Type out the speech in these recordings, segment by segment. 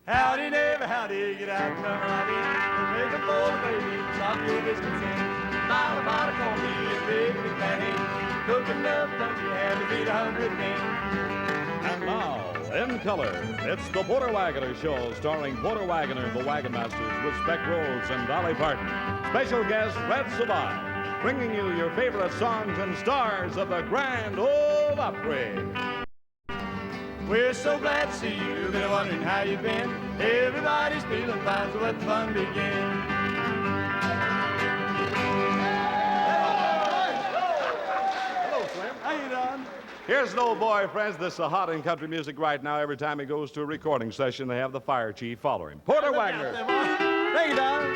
Howdy, neighbor, howdy, get out and come right in. Make a bowl of baby, chop your biscuits in. Buy a pot of cornmeal and big patty. Cook enough that you had to feed 100 men. And now, in color, it's the Porter Wagoner Show, starring Porter Wagoner, the Wagonmasters, with Speck, Rhodes, and Dolly Parton. Special guest, Sovine, bringing you your favorite songs and stars of the Grand Ole Opry. We're so glad to see you. Been wondering how you've been. Everybody's feeling fine, so let the fun begin. Hello, Slim. How you doing? Here's an old boy, friends. This is hot in country music right now. Every time he goes to a recording session, they have the fire chief follow him. Porter Wagoner. Thank you, darling.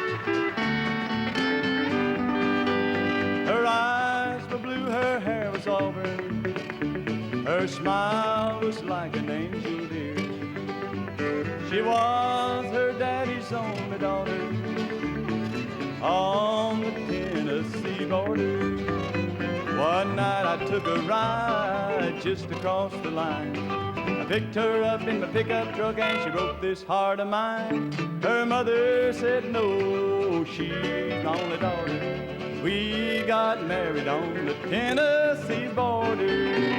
Her eyes were blue, her hair was auburn. Her smile was like an angel dear. She was her daddy's only daughter on the Tennessee border. One night I took a ride just across the line. I picked her up in my pickup truck and she wrote this heart of mine. Her mother said no, she's my only daughter. We got married on the Tennessee border.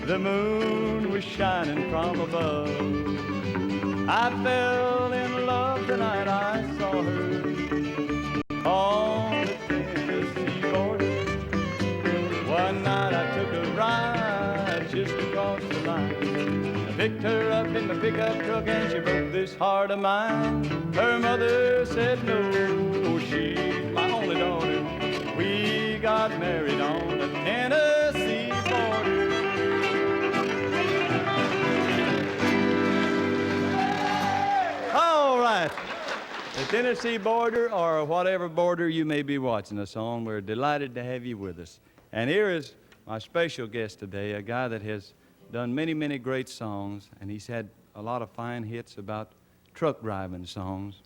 The moon was shining from above. I fell in love the night I saw her on the Tennessee border. One night I took a ride just across the line. I picked her up in my pickup truck and she broke this heart of mine. Her mother said no, she's my only daughter. We got married on the Tennessee border. The Tennessee border, or whatever border you may be watching us on, we're delighted to have you with us. And here is my special guest today, a guy that has done many, many great songs, and he's had a lot of fine hits about truck driving songs.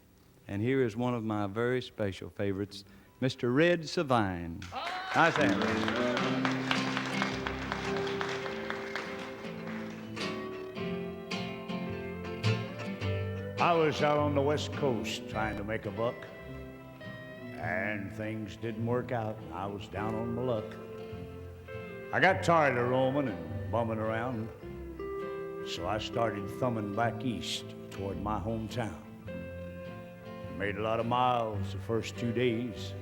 And here is one of my very special favorites, Mr. Red Sovine. Nice to have you. I was out on the West Coast trying to make a buck, and things didn't work out. I was down on my luck. I got tired of roaming and bumming around, so I started thumbing back east toward my hometown. Made a lot of miles the first 2 days,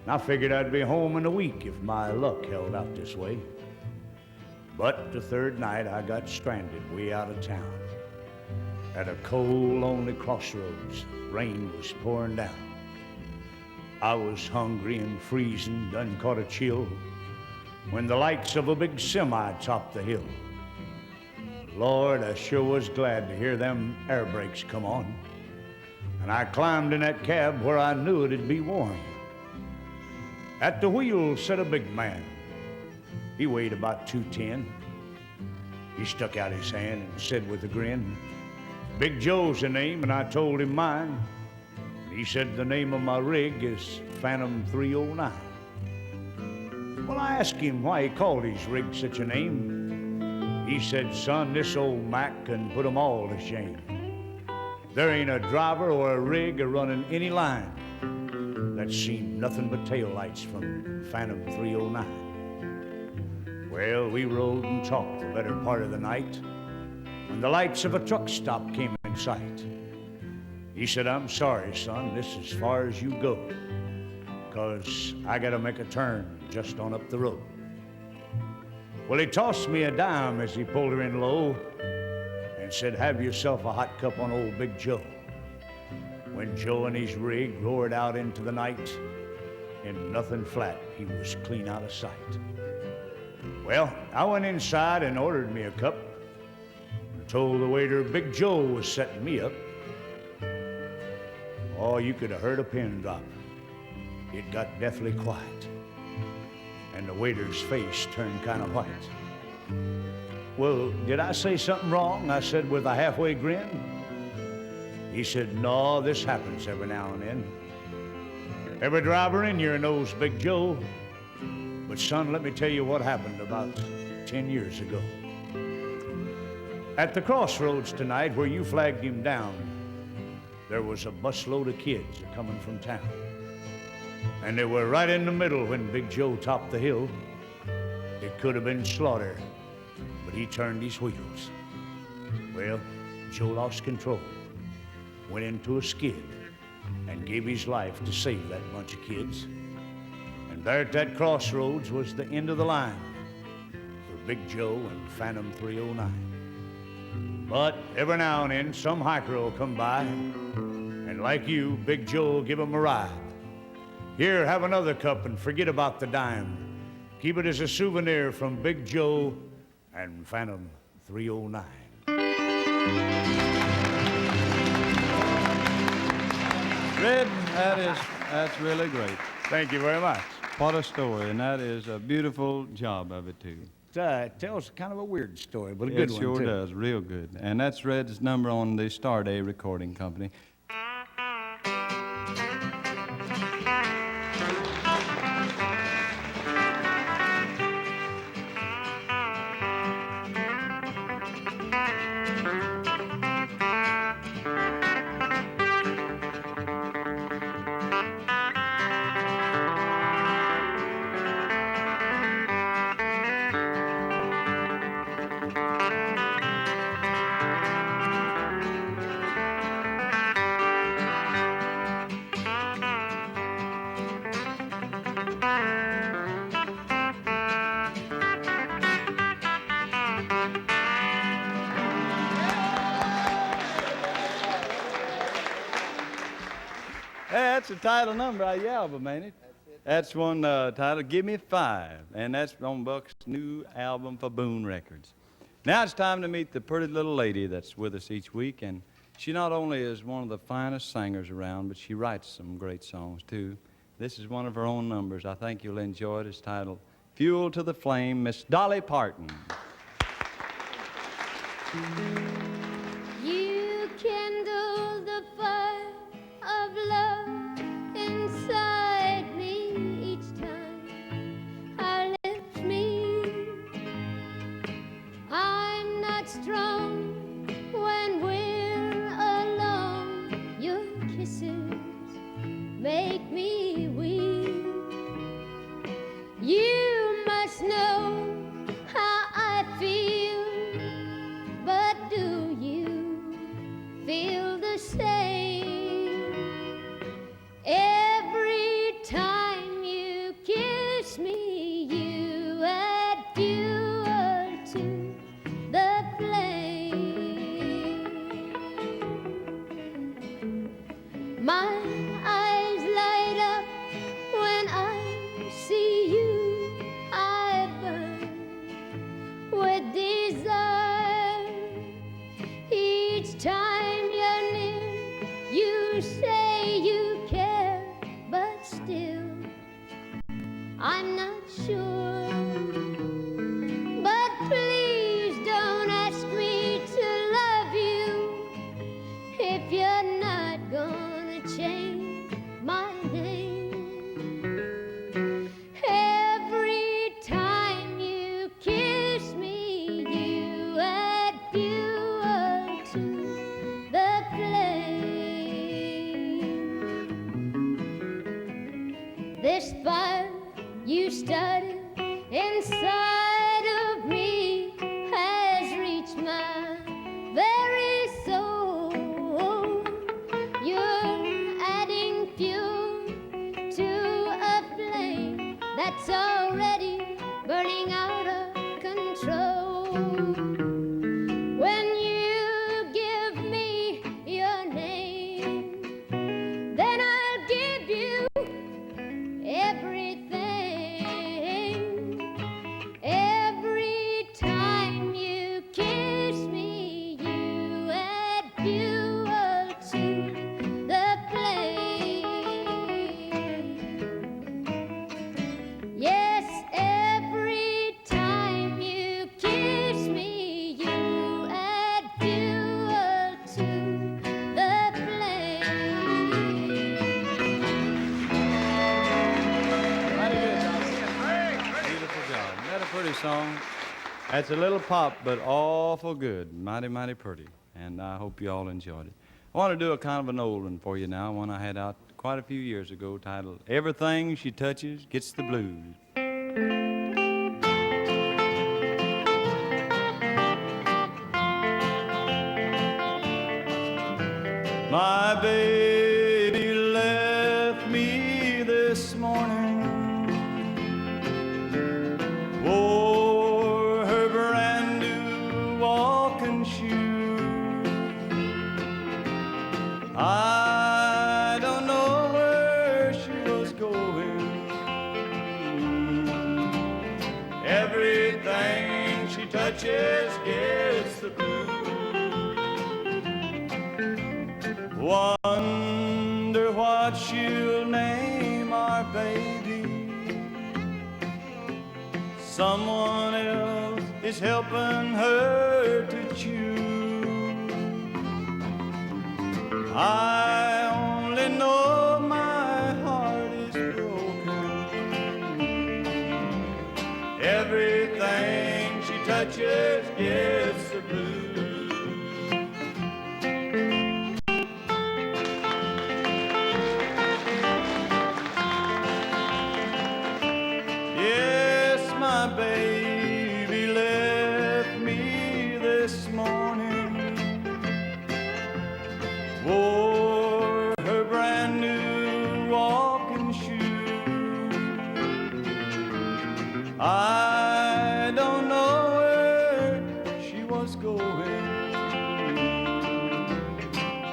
and I figured I'd be home in a week if my luck held out this way. But the third night I got stranded way out of town. At a cold, lonely crossroads, rain was pouring down. I was hungry and freezing, done caught a chill, when the lights of a big semi topped the hill. Lord, I sure was glad to hear them air brakes come on. And I climbed in that cab where I knew it'd be warm. At the wheel sat a big man. He weighed about 210. He stuck out his hand and said with a grin, "Big Joe's the name," and I told him mine. He said the name of my rig is Phantom 309. Well, I asked him why he called his rig such a name. He said, "Son, this old Mack can put 'em all to shame. There ain't a driver or a rig a-running any line that's seen nothing but taillights from Phantom 309. Well, we rode and talked the better part of the night when the lights of a truck stop came in sight. He said, "I'm sorry, son, this is as far as you go, 'cause I gotta make a turn just on up the road." Well, he tossed me a dime as he pulled her in low and said, "Have yourself a hot cup on old Big Joe." When Joe and his rig roared out into the night, in nothing flat, he was clean out of sight. Well, I went inside and ordered me a cup, told the waiter Big Joe was setting me up. Oh, you could have heard a pin drop. It got deathly quiet, and the waiter's face turned kind of white. well, did I say something wrong? I said with a halfway grin. He said, no, this happens every now and then. Every driver in here knows Big Joe. But son, let me tell you what happened about 10 years ago. At the crossroads tonight where you flagged him down, there was a busload of kids coming from town. And they were right in the middle when Big Joe topped the hill. It could have been slaughter, but he turned his wheels. Well, Joe lost control, went into a skid, and gave his life to save that bunch of kids. And there at that crossroads was the end of the line for Big Joe and Phantom 309. But every now and then, some hiker will come by, and like you, Big Joe will give him a ride. Here, have another cup and forget about the dime. Keep it as a souvenir from Big Joe and Phantom 309. Red, that's really great. Thank you very much. What a story, and that is a beautiful job of it, too. It tells kind of a weird story, but a good It one, sure too. does, real good. And that's Red's number on the Starday Recording Company. That's the title number of your album, ain't it? That's one title, Give Me Five, and that's on Buck's new album for Boone Records. Now it's time to meet the pretty little lady that's with us each week, and she not only is one of the finest singers around, but she writes some great songs, too. This is one of her own numbers. I think you'll enjoy it. It's titled Fuel to the Flame, Miss Dolly Parton. You kindle the fire of love inside me each time I lift me. I'm not strong when we're alone. Your kisses make me weak. You must know how I feel, but do you feel the same? Every time you kiss me, you add fuel to the flame. My eyes light up when I see you. I burn with desire. Each time you're near, you say you care, but still I'm not sure. pretty song. That's a little pop, but awful good. Mighty, mighty pretty. And I hope you all enjoyed it. I want to do a kind of an old one for you now, one I had out quite a few years ago, titled Everything She Touches Gets the Blues. My baby left me this morning, wore her brand new walking shoe. I don't know where she was going. Everything she touches gets the blues. Wonder what she'll name our baby. Someone else is helping her to choose. I only know my heart is broken. Everything she touches gets the blues. Baby left me this morning, wore her brand new walking shoe. I don't know where she was going.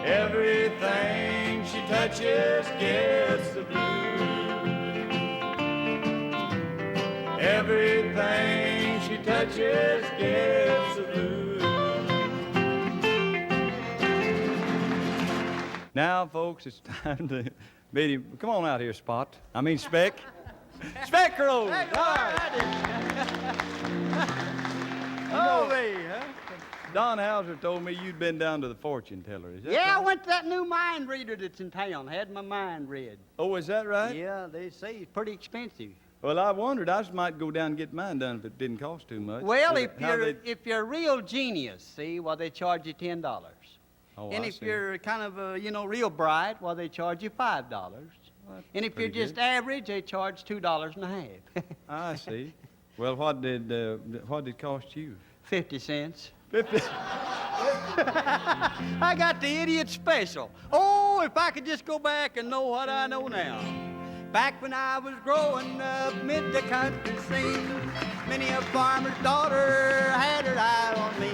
Everything she touches gets the blues. Everything she touches gets the blues. Now, folks, it's time to meet him. Come on out here, Spot. I mean, Speck. Speck Rhodes. Hey, all right. Oh, me, huh? Don Hauser told me you'd been down to the fortune teller. Is that Yeah, I right? went to that new mind reader that's in town. Had my mind read. Oh, is that right? Yeah, they say it's pretty expensive. Well, I wondered. I just might go down and get mine done if it didn't cost too much. Well, Is it- how if you're a real genius, see, well, they charge you $10. Oh, And I if see. you're kind of, real bright, well, they charge you $5. And if you're pretty just good. average, they charge $2.50. I see. Well, what did it cost you? 50 cents. 50. I got the idiot special. Oh, if I could just go back and know what I know now. Back when I was growing up mid the country scene, many a farmer's daughter had her eye on me.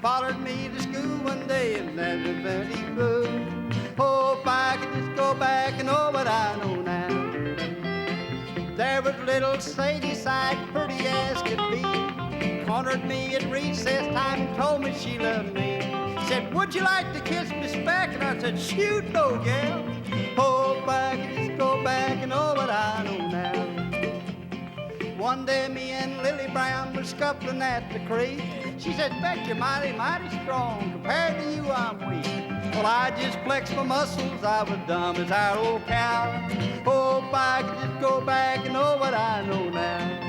Followed me to school one day and never been blue. Oh, if I could just go back and know what I know now. There was little Sadie Side, pretty as could be. Cornered me at recess time and told me she loved me. Said, would you like to kiss me, Speck? And I said, shoot, no, gal. Oh, if I could just go back and know what I know now. One day me and Lily Brown were scuffling at the creek. She said, Speck, you're mighty, mighty strong. Compared to you, I'm weak. Well, I just flexed my muscles. I was dumb as our old cow. Oh, if I could just go back and know what I know now.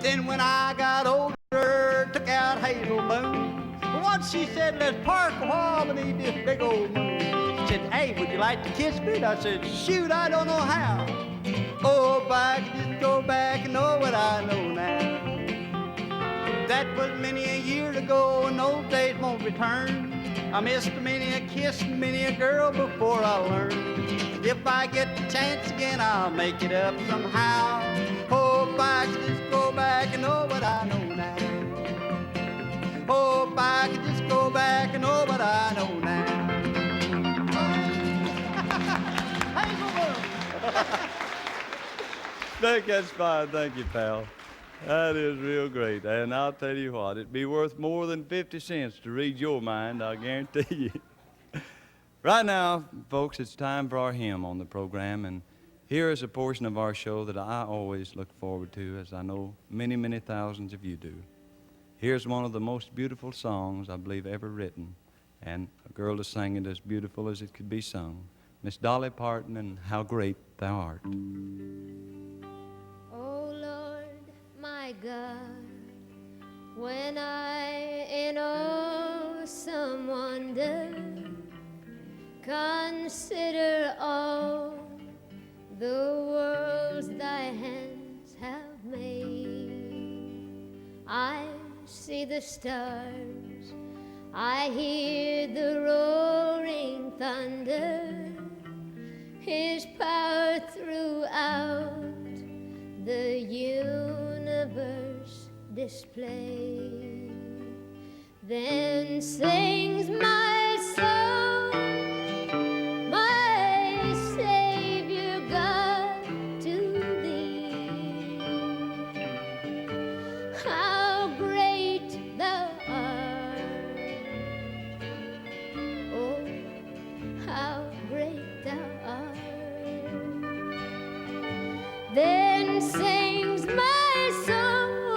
Then when I got older, took out Hazel Boone. Once she said, let's park a while beneath this big old moon. She said, hey, would you like to kiss me? And I said, shoot, I don't know how. Oh, if I could just go back and know what I know now. That was many a year ago, and those days won't return. I missed many a kiss and many a girl before I learned. If I get the chance again, I'll make it up somehow. Oh, if I could just go back and know what I know now. Oh, if I could just go back and know what I know now. Speck, that's fine. Thank you, pal. That is real great. And I'll tell you what, it'd be worth more than 50 cents to read your mind, I guarantee you. Right now, folks, it's time for our hymn on the program, and here is a portion of our show that I always look forward to, as I know many, many thousands of you do. Here's one of the most beautiful songs I believe ever written, and a girl to sing it as beautiful as it could be sung. Miss Dolly Parton and How Great Thou Art. Oh Lord, my God, when I in awesome wonder consider all the worlds thy hands have made. I see the stars, I hear the roaring thunder, his power throughout the universe display. Then sings my soul, my Savior God, to thee. How great thou art, oh, how great thou art. Then sings my soul,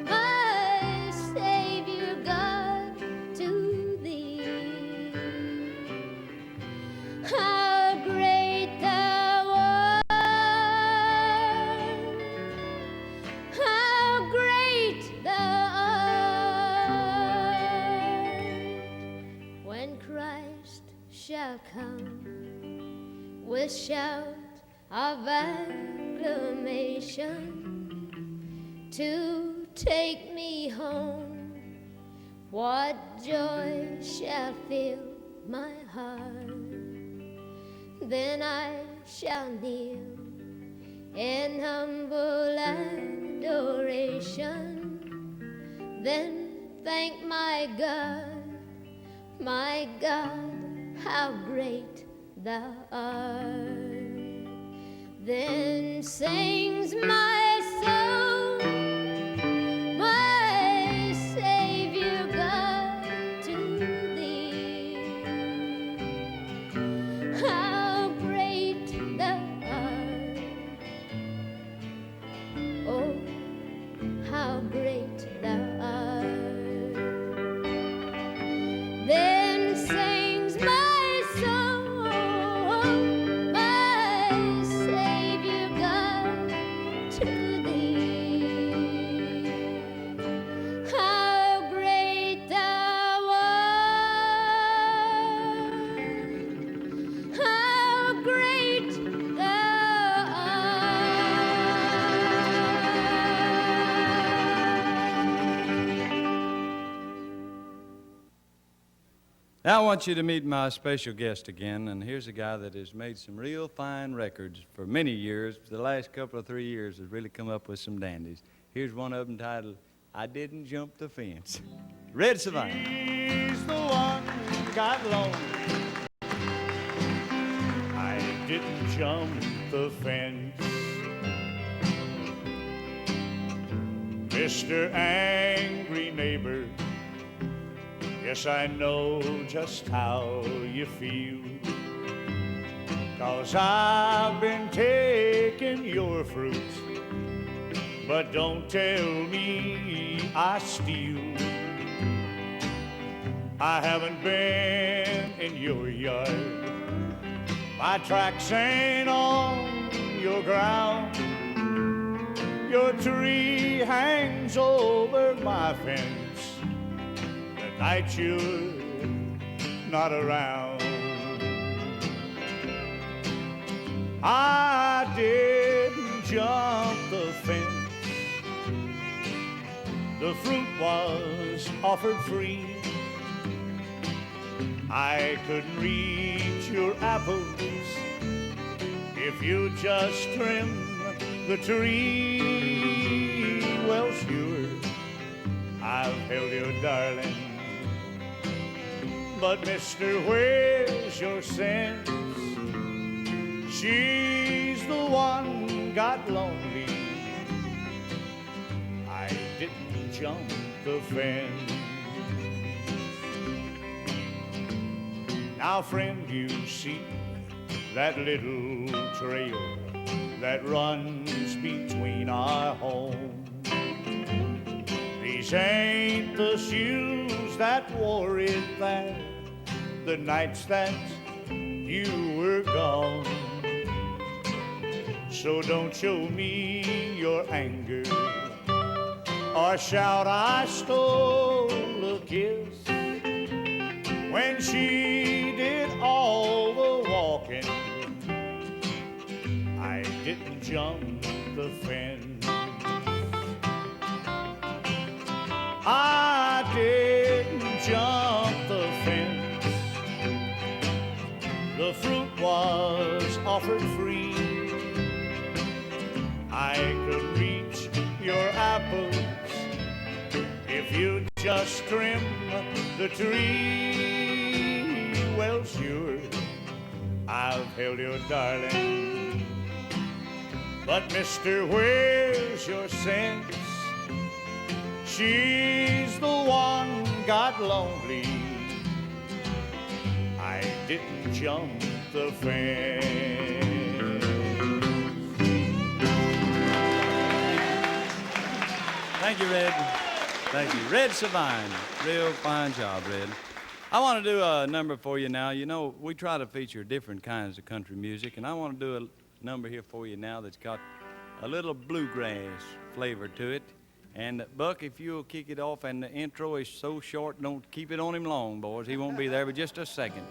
my Savior God, to thee. How great thou art, how great thou art. When Christ shall come with shout of acclamation to take me home, what joy shall fill my heart. Then I shall kneel in humble adoration, then thank my God, how great thou art. Then sings my soul, my Savior God, to thee. How great thou art, oh, how great thou art. Then sings my soul, my Savior God, to thee. How great thou art, how great thou Now I want you to meet my special guest again, and here's a guy that has made some real fine records for many years. The last couple of 3 years has really come up with some dandies. Here's one of them titled, I Didn't Jump the Fence. Red Sovine. He's the one who got lonely. I didn't jump the fence. Mr. Angry Neighbor, yes, I know just how you feel. 'Cause I've been taking your fruit, but don't tell me I steal. I haven't been in your yard, my tracks ain't on your ground. Your tree hangs over my fence the night you're not around. I didn't jump the fence, the fruit was offered free. I couldn't reach your apples if you just trim the tree. Well, sure, I've held you, darling, but mister, where's your sense? She's the one got lonely. I didn't jump the fence. Now, friend, you see that little trail that runs between our homes. These ain't the shoes that wore it there the nights that you were gone. So don't show me your anger or shout I stole a kiss. When she did all the walking, I didn't jump the fence. I didn't jump the fence. The fruit was offered free. I could reach your apples if you'd just trim the tree. Well, sure, I've held your darling, but mister, where's your sense? She's the one got lonely. I didn't jump the fence. Thank you, Red. Thank you. Red Sovine. Real fine job, Red. I want to do a number for you now. You know, we try to feature different kinds of country music, and I want to do a number here for you now that's got a little bluegrass flavor to it. And Buck, if you'll kick it off, and the intro is so short, don't keep it on him long, boys. He won't be there but just a second.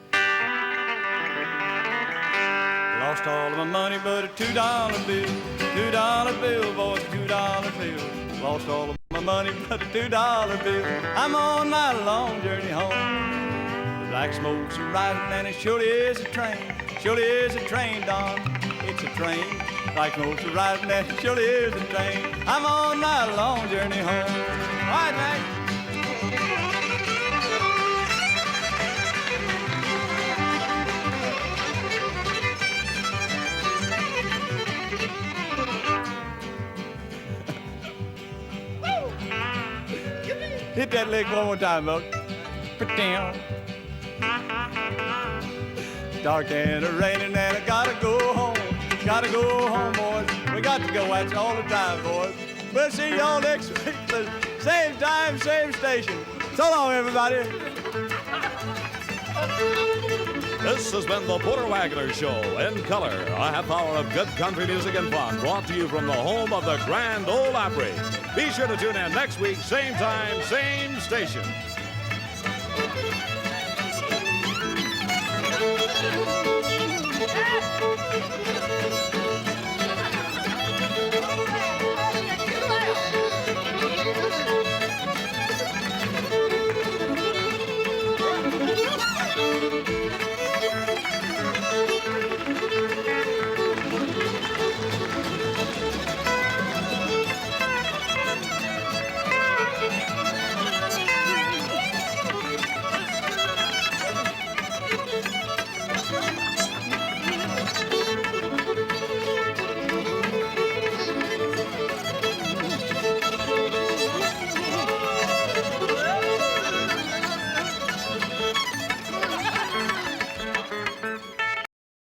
Lost all of my money but a $2 bill. $2 bill, boys, $2 bill. Lost all of my money but a $2 bill. I'm on my long journey home. The black smoke's rising and it surely is a train. Surely is a train, Don. It's a train. Black smoke's rising and it surely is a train. I'm on my long journey home. All right, Mac. Hit that lick one more time, Buck. Dark and raining and I gotta go home. Gotta go home, boys. We got to go at you all the time, boys. We'll see y'all next week. Same time, same station. So long, everybody. This has been the Porter Wagoner Show in color. A half hour of good country music and fun brought to you from the home of the Grand Ole Opry. Be sure to tune in next week, same time, same station. Yeah.